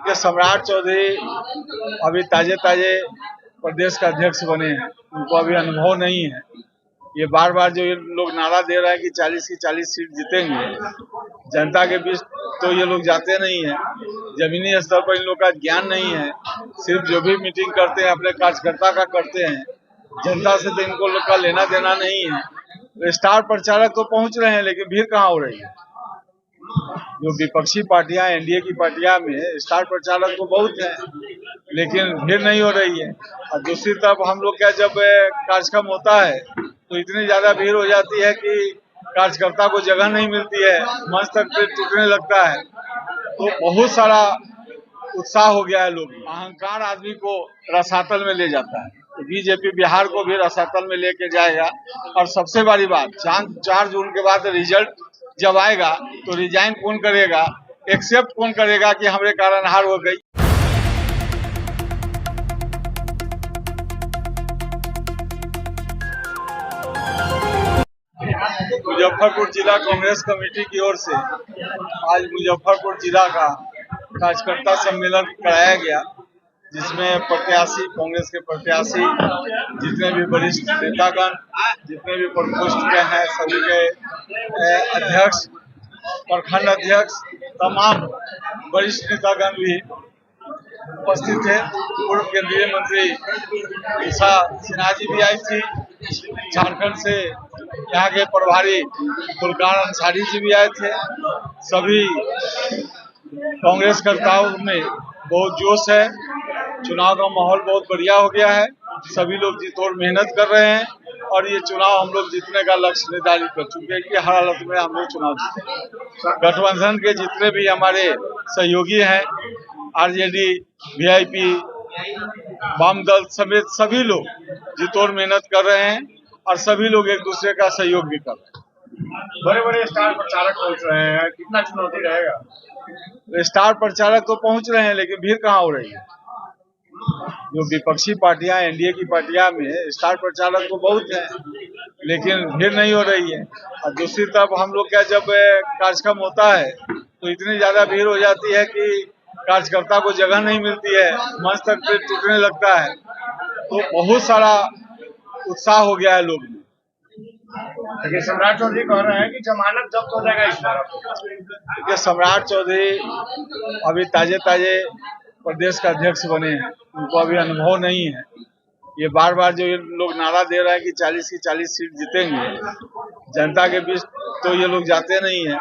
कि सम्राट चौधरी अभी ताजे ताजे प्रदेश का अध्यक्ष बने हैं, उनको अभी अनुभव नहीं है। ये बार बार जो ये लोग नारा दे रहे हैं कि 40 की 40 सीट जीतेंगे, जनता के बीच तो ये लोग जाते नहीं है। जमीनी स्तर पर इन लोग का ज्ञान नहीं है। सिर्फ जो भी मीटिंग करते हैं अपने कार्यकर्ता का करते हैं, जनता से तो इनको लोग का लेना देना नहीं है। स्टार प्रचारक तो पहुंच रहे हैं, लेकिन भीड़ कहाँ हो रही है। जो विपक्षी पार्टियां, एनडीए की पार्टियां में स्टार प्रचारक तो बहुत है, लेकिन भीड़ नहीं हो रही है। और दूसरी तरफ हम लोग का जब कार्यक्रम होता है तो इतनी ज्यादा भीड़ हो जाती है कि कार्यकर्ता को जगह नहीं मिलती है, मंच तक पे टूटने लगता है। तो बहुत सारा उत्साह हो गया है। लोग अहंकार आदमी को रसातल में ले जाता है, तो बीजेपी बिहार को भी रसातल में लेके जाएगा। और सबसे बड़ी बात, 4 जून के बाद रिजल्ट जब आएगा तो रिजाइन कौन करेगा, एक्सेप्ट कौन करेगा कि हमारे कारण हार हो गई। मुजफ्फरपुर जिला कांग्रेस कमेटी की ओर से आज मुजफ्फरपुर जिला का कार्यकर्ता सम्मेलन कराया गया, जिसमें प्रत्याशी, कांग्रेस के प्रत्याशी, जितने भी वरिष्ठ नेतागण, जितने भी प्रकोष्ठ के हैं, सभी के अध्यक्ष, प्रखंड अध्यक्ष, तमाम वरिष्ठ नेतागण भी उपस्थित थे। पूर्व केंद्रीय मंत्री उषा सिन्हा जी भी आई थी। झारखंड से यहाँ के प्रभारी गुलकार अंसारी जी भी आए थे। सभी कांग्रेस कर्ताओं में बहुत जोश है। चुनाव का माहौल बहुत बढ़िया हो गया है। सभी लोग जी तोड़ मेहनत कर रहे हैं और ये चुनाव हम लोग जीतने का लक्ष्य निर्धारित कर चुके हैं कि हर हालत में हम लोग चुनाव जीतेंगे। गठबंधन के जितने भी हमारे सहयोगी हैं, आरजेडी, वीआईपी, वाम दल समेत सभी लोग जी तोड़ मेहनत कर रहे हैं और सभी लोग एक दूसरे का सहयोग भी कर रहे हैं। बड़े बड़े स्टार प्रचारक पहुंच रहे हैं, कितना चुनौती रहेगा? स्टार प्रचारक तो पहुंच रहे हैं, लेकिन भीड़ कहाँ हो रही है। जो विपक्षी पार्टियां, एनडीए की पार्टियां में स्टार प्रचारक तो बहुत है, लेकिन भीड़ नहीं हो रही है। और दूसरी तरफ हम लोग का जब कार्यक्रम होता है तो इतनी ज्यादा भीड़ हो जाती है कि कार्यकर्ता को जगह नहीं मिलती है, मंच तक पे टूटने लगता है। तो बहुत सारा उत्साह हो गया है लोग में। लेकिन सम्राट चौधरी कह रहे हैं कि जमानत जब्त हो जाएगा इस बार। देखिए, सम्राट चौधरी अभी ताजे ताजे प्रदेश का अध्यक्ष बने हैं, उनको अभी अनुभव नहीं है। ये बार बार जो ये लोग नारा दे रहे हैं कि 40 की 40 सीट जीतेंगे, जनता के बीच तो ये लोग जाते नहीं है।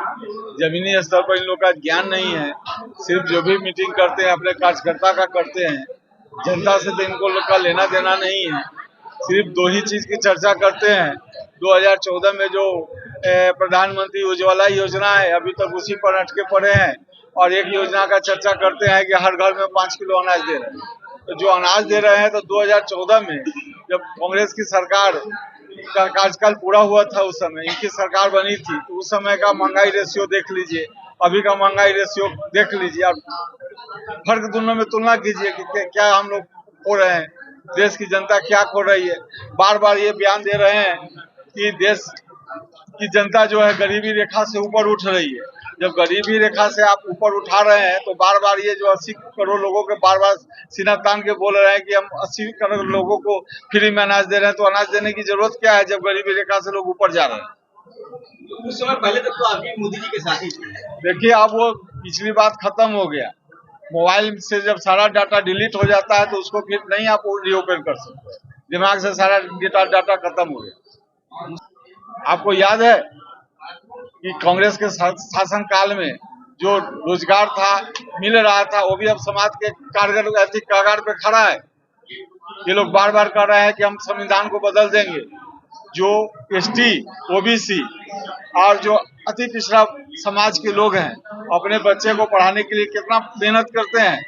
जमीनी स्तर पर इन लोग का ज्ञान नहीं है। सिर्फ जो भी मीटिंग करते हैं अपने कार्यकर्ता का करते हैं, जनता से तो इनको लोग का लेना देना नहीं है। सिर्फ 2 ही चीज की चर्चा करते हैं। 2014 में जो प्रधानमंत्री उज्ज्वला योजना है, अभी तक उसी पर अटके पड़े हैं। और एक योजना का चर्चा करते हैं कि हर घर में 5 किलो अनाज दे रहे हैं। तो जो अनाज दे रहे हैं, तो 2014 में जब कांग्रेस की सरकार का कार्यकाल पूरा हुआ था, उस समय इनकी सरकार बनी थी, तो उस समय का महंगाई रेशियो देख लीजिए, अभी का महंगाई रेशियो देख लीजिए, और फर्क दोनों में तुलना कीजिए कि क्या हम लोग खो रहे हैं, देश की जनता क्या खो रही है। बार बार ये बयान दे रहे हैं कि देश की जनता जो है गरीबी रेखा से ऊपर उठ रही है। जब गरीबी रेखा से आप ऊपर उठा रहे हैं तो बार बार ये जो 80 करोड़ लोगों के बार बार सीना तान के बोल रहे हैं कि हम 80 करोड़ लोगों को फ्री में अनाज दे रहे हैं, तो अनाज देने की जरूरत क्या है जब गरीबी रेखा से लोग ऊपर जा रहे हैं। उस समय पहले तक तो आप भी मोदी जी के साथ ही थे। देखिए, अब वो पिछली बात खत्म हो गया। मोबाइल से जब सारा डाटा डिलीट हो जाता है तो उसको फिर नहीं आप रीओपन कर सकते। दिमाग से सारा डाटा खत्म हो गया। आपको याद है कि कांग्रेस के शासन काल में जो रोजगार था, मिल रहा था, वो भी अब समाज के कगार पे खड़ा है। ये लोग बार बार कह रहे हैं कि हम संविधान को बदल देंगे। जो एसटी, ओबीसी और जो अति पिछड़ा समाज के लोग हैं, अपने बच्चे को पढ़ाने के लिए कितना मेहनत करते हैं।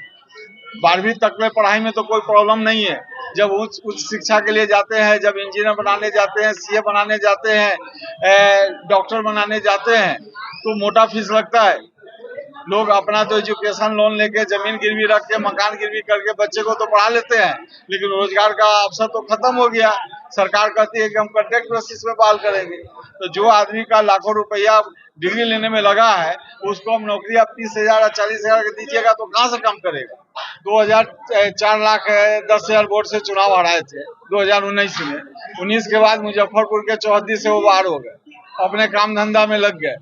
12वीं तक में पढ़ाई में तो कोई प्रॉब्लम नहीं है। जब उच्च शिक्षा के लिए जाते हैं, जब इंजीनियर बनाने जाते हैं, सीए बनाने जाते हैं, डॉक्टर बनाने जाते हैं, तो मोटा फीस लगता है। लोग अपना तो एजुकेशन लोन लेके जमीन गिरवी रख के मकान गिरवी करके बच्चे को तो पढ़ा लेते हैं, लेकिन रोजगार का अवसर तो खत्म हो गया। सरकार कहती है कि हम कॉन्ट्रैक्ट बेसिस में बहाल करेंगे, तो जो आदमी का लाखों रुपया डिग्री लेने में लगा है उसको हम नौकरी आप 30,000 या 40,000 के दीजिएगा तो कहाँ से काम करेगा। 4,10,000 वोट से चुनाव हराए थे 2019 में। 19 के बाद मुजफ्फरपुर के चौहद्दी से वो बाहर हो गए, अपने काम धंधा में लग गए,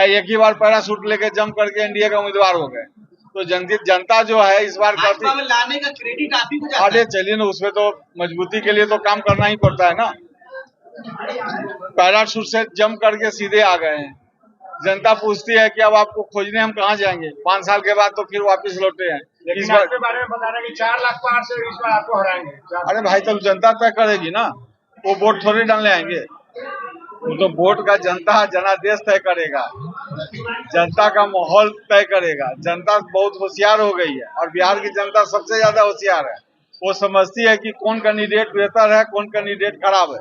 एक ही बार पैराशूट लेके जंप करके एनडीए का उम्मीदवार हो गए। तो जनता जो है इस बार भाजपा में लाने का क्रेडिट आप ही को जाता है। अरे चलिए ना, उसमें तो मजबूती के लिए तो काम करना ही पड़ता है ना। पैराशूट से जंप करके सीधे आ गए हैं। जनता पूछती है कि अब आपको खोजने हम कहाँ जाएंगे, 5 साल के बाद तो फिर वापस लौटे हैं। इस बार के बारे में बता रहे हैं कि 4 लाख पार से इस बार आपको हराएंगे। अरे भाई तब जनता तय करेगी ना, वो वोट थोड़ी डालने आएंगे। वो तो वोट का जनता जनादेश तय करेगा, जनता का माहौल तय करेगा। जनता बहुत होशियार हो गई है और बिहार की जनता सबसे ज्यादा होशियार है। वो समझती है कि कौन कैंडिडेट बेहतर है, कौन कैंडिडेट खराब है।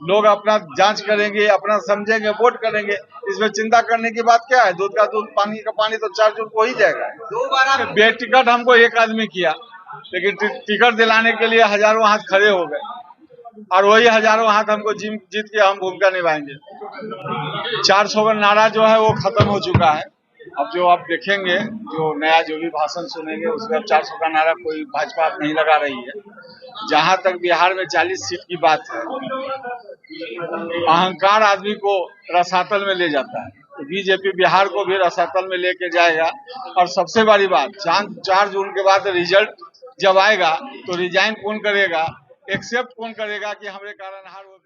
लोग अपना जांच करेंगे, अपना समझेंगे, वोट करेंगे। इसमें चिंता करने की बात क्या है। दूध का दूध, पानी का पानी तो 4 जून को ही जाएगा। 2 बार बेटिकट हमको एक आदमी किया, लेकिन टिकट दिलाने के लिए हजारों हाथ खड़े हो गए और वही हजारों हाथ हमको जीत के हम भूमिका निभाएंगे। 400 का नारा जो है वो खत्म हो चुका है। अब जो आप देखेंगे, जो नया जो भी भाषण सुनेंगे उसमें 400 का नारा कोई भाजपा नहीं लगा रही है। जहां तक बिहार में 40 सीट की बात है, अहंकार आदमी को रसातल में ले जाता है। तो बीजेपी बिहार को भी रसातल में लेके जाएगा। और सबसे बड़ी बात, 4 जून के बाद रिजल्ट जब आएगा तो रिजाइन कौन करेगा, एक्सेप्ट कौन करेगा कि हमारे कारण हार हो।